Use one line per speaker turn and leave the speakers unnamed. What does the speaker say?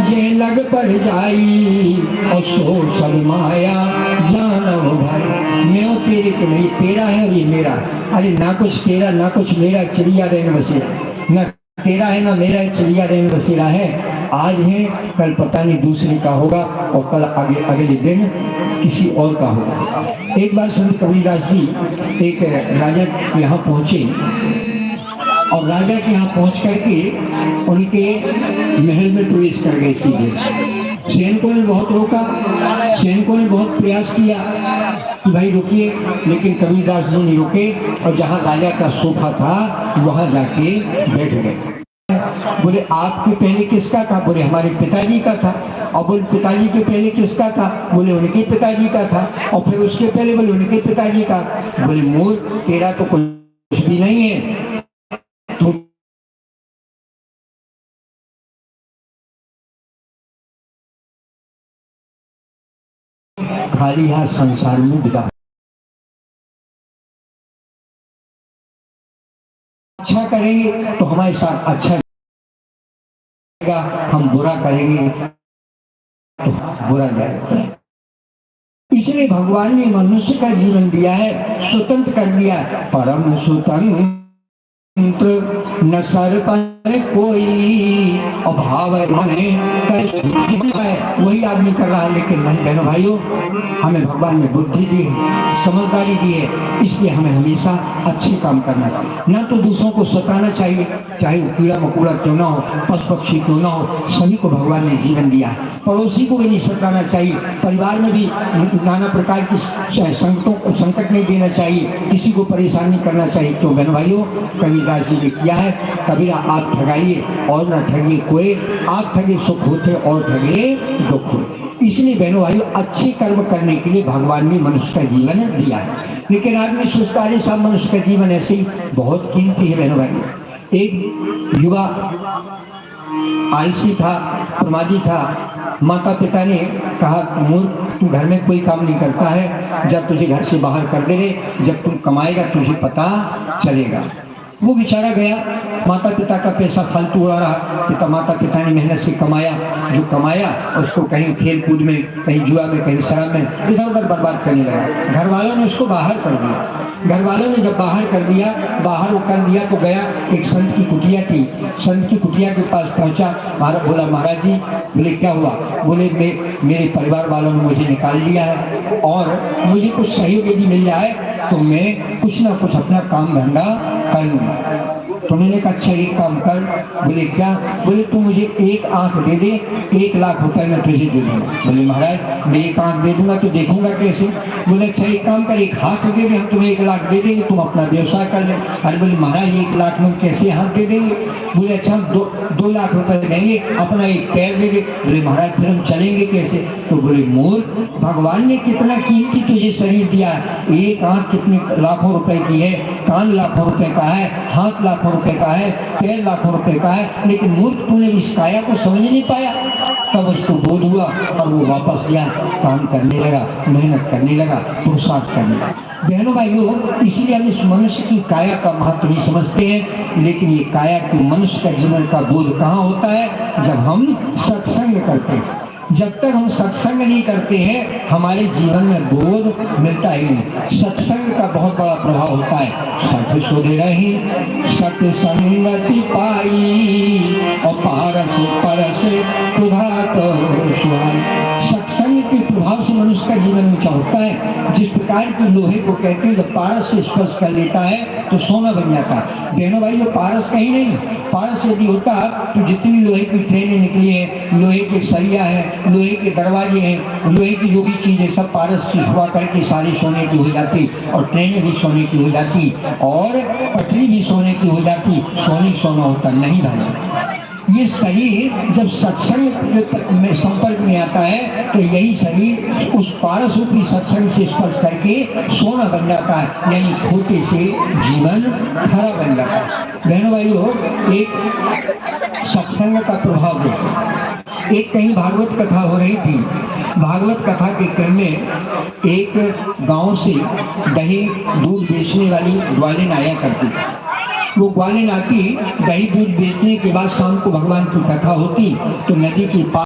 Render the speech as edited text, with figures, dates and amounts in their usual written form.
ये लग पड़ जाई और सो सब माया जानव भाई। मैं तेरे को नहीं, तेरा है और ये मेरा। अरे ना कुछ तेरा ना कुछ मेरा, चिड़िया रेन बसेरा। न तेरा है ना मेरा, चिड़िया रेन बसेरा है। आज है कल पता नहीं दूसरे का होगा, और कल अगले दिन किसी और का होगा। एक बार संत कबीरदास जी एक राजा के यहाँ पहुंचे, और राजा के यहाँ पहुंच करके उनके महल में प्रवेश कर गए सीधे। सैनिकों ने बहुत रोका, सैनिकों ने बहुत प्रयास किया कि भाई रुकिए, लेकिन कबीरदास जी नहीं रुके, और जहाँ राजा का सोफा था वहां जाके बैठ गए। बोले आपके पहले किसका था? बोले हमारे पिताजी का था। और बोले पिताजी के पहले किसका था? बोले उनके पिताजी का था। और फिर उसके पहले बोले उनके पिताजी का। बोले मूर्ख, तेरा तो कुछ भी नहीं है, तो खाली हाथ संसार में बिता। अच्छा करेंगे तो हमारे साथ अच्छा, हम बुरा करेंगे तो बुरा जाएगा। इसलिए भगवान ने मनुष्य का जीवन दिया है, स्वतंत्र कर दिया, परम स्वतंत्र न सर पर कोई अभाव है, वही आदमी कर रहा है। लेकिन नहीं बहनों भाइयों, हमें भगवान ने बुद्धि दी है, समझदारी दी है, इसलिए हमें हमेशा अच्छे काम करना चाहिए। ना तो दूसरों को सताना चाहिए, चाहे वो कीड़ा मकोड़ा क्यों ना हो, पशु पक्षी क्यों ना हो, सभी को भगवान ने जीवन दिया है। पड़ोसी को भी नहीं सताना चाहिए, परिवार में भी नाना प्रकार की संकटों को संकट नहीं देना चाहिए, किसी को परेशान नहीं करना चाहिए। तो बहनों भाइयों, कबीरदास जी ने किया है, कबीरा आप ठगाइए और न ठगिए कोई, आप ठगे सुख होते और ठगे दुख होते। इसलिए बहनों भाइयों, अच्छे कर्म करने के लिए भगवान ने मनुष्य का जीवन दिया है। लेकिन आदमी सोचता है सब मनुष्य का जीवन ऐसे ही बहुत कीमती है। बहनों भाइयों, एक युवा आलसी था, प्रमादी था। माता पिता ने कहा मूर्ख, तू घर में कोई काम नहीं करता है, जब तुझे घर से बाहर कर दे, जब तुम कमाएगा तुझे पता चलेगा। वो बेचारा गया, माता पिता का पैसा फालतू उड़ा रहा। पिता माता पिता ने मेहनत से कमाया, जो कमाया उसको कहीं खेल कूद में, कहीं जुआ में, कहीं शराब में इधर उधर बर्बाद करने लगा। घर वालों ने उसको बाहर कर दिया। घर वालों ने जब बाहर कर दिया, बाहर वो कर दिया, तो गया एक संत की कुटिया थी। संत की कुटिया के पास पहुंचा, बोला महाराज जी, बोले क्या हुआ? बोले मेरे परिवार वालों ने मुझे निकाल दिया है, और मुझे कुछ सहयोग यदि मिल जाए तो मैं कुछ ना कुछ अपना काम धंधा कर लूंगा। तो मैंने कहा अच्छा एक काम कर। बोले क्या? बोले तू मुझे एक आंख दे दे, 1 लाख रुपए मैं तुझे दे दूंगा। बोले महाराज मैं एक आंख दे दूंगा तो देखूंगा कैसे? बोले अच्छा एक काम कर, एक हाथ दे दे, हम तुम्हें 1 लाख दे देंगे, तुम अपना व्यवसाय कर ले। अरे बोले महाराज 1 लाख में कैसे हाथ दे देंगे? बोले अच्छा हम 2 लाख रुपए देंगे, अपना एक पैर दे दे। बोले महाराज फिर हम चलेंगे कैसे? तो बोले मूर्ख, भगवान ने कितना कीमती तुझे शरीर दिया, एक आंख कितने लाखों रुपए की है, कान लाखों रुपए का है, हाथ लाखों रुपए का है, पैर लाखों रुपए का है, लेकिन मूर्ख तूने इस काया को समझ नहीं पाया। तब उसको बोध हुआ और वो वापस गया, काम करने लगा, मेहनत करने लगा, पुरुषार्थ करने लगा। बहनों भाइयों, इसीलिए हम इस मनुष्य की काया का महत्व नहीं समझते हैं। लेकिन ये काया की मनुष्य का जीवन का बोध कहाँ होता है? जब हम सत्संग करते हैं। जब तक हम सत्संग नहीं करते हैं, हमारे जीवन में बोध मिलता ही नहीं। सत्संग का बहुत बड़ा प्रभाव होता है। सत सुधि रही सत्संगति पाई, और पारस परस प्रभात सत्संग के प्रभाव से मनुष्य का जीवन ऊंचा होता है। जिस प्रकार के लोहे को कहते हैं जब पारस से स्पर्श कर लेता है तो सोना बन जाता है। बहनों भाई, जो पारस कहीं नहीं, पारस यदि होता तो जितनी लोहे की ट्रेनें निकली है, लोहे के सरिया है, लोहे के दरवाजे हैं, लोहे की जो भी चीजें सब पारस की हुआ करके सारी सोने की हो जाती, और ट्रेनें भी सोने की हो जाती, और पटरी भी सोने की हो जाती। सोने सोना होता नहीं रहा। ये शरीर जब सत्संग में संपर्क में आता है तो यही शरीर उस पारस रूपी सत्संग से स्पर्श करके सोना बन जाता है, यानी खोटे से जीवन हरा बन जाता है। बहनों भाइयों, एक सत्संग का प्रभाव है। एक कहीं भागवत कथा हो रही थी। भागवत कथा के क्रम में एक गांव से दही दूध बेचने वाली ग्वालिन आया करती थी। वो ग्वालिन आती, दही दूध बेचने के बाद शाम को भगवान की कथा होती तो नदी के पास